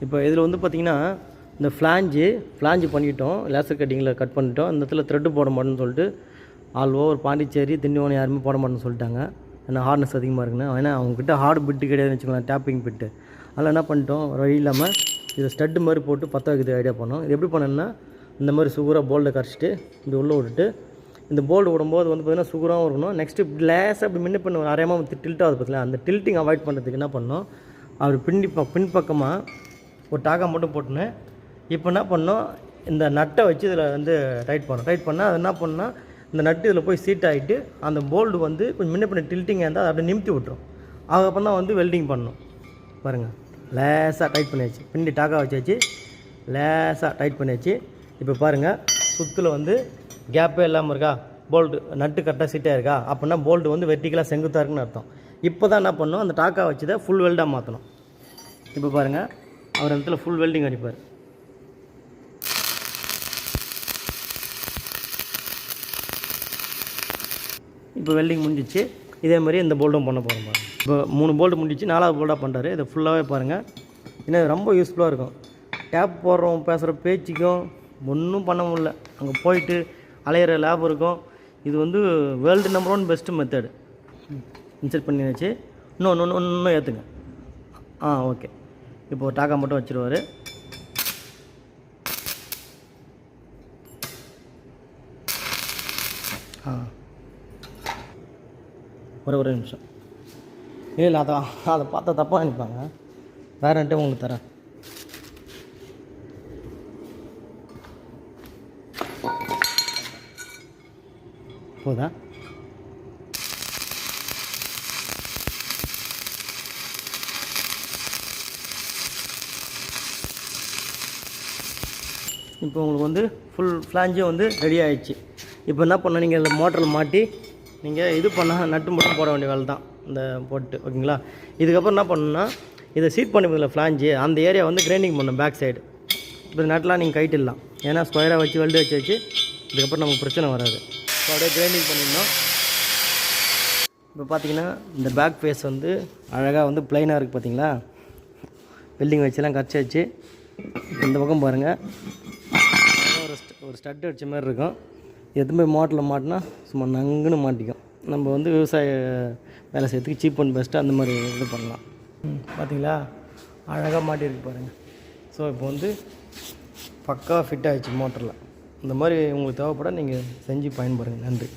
இப்போ இதில் வந்து பார்த்திங்கன்னா இந்த ஃப்ளாஞ்சு பண்ணிட்டோம், லேசர் கட்டிங்கில் கட் பண்ணிட்டோம். இந்த இடத்துல த்ரெட்டு போட மாட்டேன்னு சொல்லிட்டு ஆல் ஓவர் பாண்டிச்சேரி திண்டிவனம் யாருமே போட மாட்டேன்னு சொல்லிட்டாங்க. ஏன்னா ஹார்ட்னஸ் அதிகமாக இருக்குன்னு. ஏன்னா அவங்ககிட்ட ஹார்டு பிட்டு கிடையாதுன்னு வச்சுக்கலாம், டேப்பிங் பிட்டு. அதில் என்ன பண்ணிட்டோம், வழி இல்லாமல் இதை ஸ்டட்டு மாதிரி போட்டு பற்ற வைக்கிறது ஐடியா பண்ணோம். இது எப்படி பண்ணோன்னா, இந்த மாதிரி சுகராக போல்டை கரைச்சிட்டு இப்படி உள்ளே விட்டுட்டு, இந்த போல்டு விடும்போது வந்து பார்த்திங்கன்னா சுகராகவும் இருக்கணும். நெக்ஸ்ட்டு லேஸாக அப்படி முன்ன பண்ண அரையமாக டில்ட் ஆகுது பார்த்தீங்களா, அந்த டில்ட்டிங் அவாய்ட் பண்ணுறதுக்கு என்ன பண்ணோம், அவர் பின்பக்கமாக ஒரு டாக்கா மட்டும் போட்டுன்னு இப்போ என்ன பண்ணோம், இந்த நட்டை வச்சு இதில் வந்து டைட் பண்ணால் அது என்ன பண்ணால் இந்த நட்டு இதில் போய் சீட் ஆகிட்டு அந்த போல்டு வந்து கொஞ்சம் முன்ன பண்ண டில்ட்டிங்காக இருந்தால் அதை அப்படியே நிமித்தி விட்டுரும். அதுக்கப்புறம் தான் வந்து வெல்டிங் பண்ணணும். பாருங்கள், லேஸாக டைட் பண்ணியாச்சு, பின்னாடி டாக்கா வச்சாச்சு, லேஸாக டைட் பண்ணியாச்சு. இப்போ பாருங்கள், சுற்றில் வந்து கேப்பே இல்லாமல் இருக்கா, போல்டு நட்டு கரெக்டாக சீட்டாக இருக்கா, அப்படின்னா போல்டு வந்து வெர்டிக்கலாக செங்குத்தாக இருக்குன்னு அர்த்தம். இப்போ தான் என்ன பண்ணணும், அந்த டாக்கா வச்சு தான் ஃபுல் வெல்டாக மாற்றணும். இப்போ பாருங்கள், அவர் இடத்துல ஃபுல் வெல்டிங் அடிப்பார். இப்போ வெல்டிங் முடிஞ்சிச்சு. இதே மாதிரி இந்த போல்டும் பண்ண போகிறோம் பாருங்கள். இப்போ 3 போல்டு முடிஞ்சிச்சு, 4வது போல்டாக பண்ணுறாரு. இதை ஃபுல்லாகவே பாருங்கள். ஏன்னா ரொம்ப யூஸ்ஃபுல்லாக இருக்கும். டேப் போடுறோம், பேசுகிற பேச்சுக்கும் ஒன்றும் பண்ண முடியல. அங்கே போயிட்டு அலையிற லேப் இருக்கும். இது வந்து world number 1 best method. Insert பண்ணியாச்சு. இன்னும் ஏற்றுங்க. ஓகே. இப்போது டாக்கா மட்டும் வச்சுருவார். ஒரு நிமிஷம். இல்லை அதை பார்த்தா தப்பாக நினைப்பாங்க. வேறன்ட்டு உங்களுக்கு தரேன். போதா? இப்போ உங்களுக்கு வந்து ஃபுல் ஃப்ளாஞ்சும் வந்து ரெடி ஆகிடுச்சு. இப்போ என்ன பண்ண, நீங்கள் இந்த மோட்டரில் மாட்டி நீங்கள் இது பண்ணால் நட்டு மட்டும் போட வேண்டிய வேலை தான் இந்த போட்டு. ஓகேங்களா? இதுக்கப்புறம் என்ன பண்ணணுன்னா, இதை சீட் பண்ணி ஃப்ளாஞ்சு அந்த ஏரியா வந்து கிரைண்டிங் பண்ணணும் பேக் சைடு. இப்போ நட்டெலாம் நீங்கள் கைட்டிடலாம், ஏன்னா ஸ்கொயராக வச்சு வெல்டு வச்சு இதுக்கப்புறம் நமக்கு பிரச்சனை வராது. ஸோ அப்படியே கிரைண்டிங் பண்ணிடணும். இப்போ பார்த்தீங்கன்னா இந்த பேக் ஃபேஸ் வந்து அழகாக வந்து ப்ளைனாக இருக்குது பார்த்தீங்களா, வெல்டிங் வச்சுலாம் கரைச்சி வச்சு. இந்த பக்கம் பாருங்கள், ஒரு ஸ்டட் அடித்த மாதிரி இருக்கும். எதுவுமே மோட்டரில் மாட்டினா சும்மா நங்குன்னு மாட்டிக்கும். நம்ம வந்து விவசாய வேலை செய்யறதுக்கு சீப் அண்ட் பெஸ்ட்டாக அந்த மாதிரி இது பண்ணலாம். பார்த்தீங்களா, அழகாக மாட்டியிருக்கு பாருங்கள். ஸோ இப்போ வந்து பக்காவாக ஃபிட் ஆகிடுச்சு மோட்டரில். இந்த மாதிரி உங்களுக்கு தேவைப்பட நீங்கள் செஞ்சு பயன்படுங்க. நன்றி.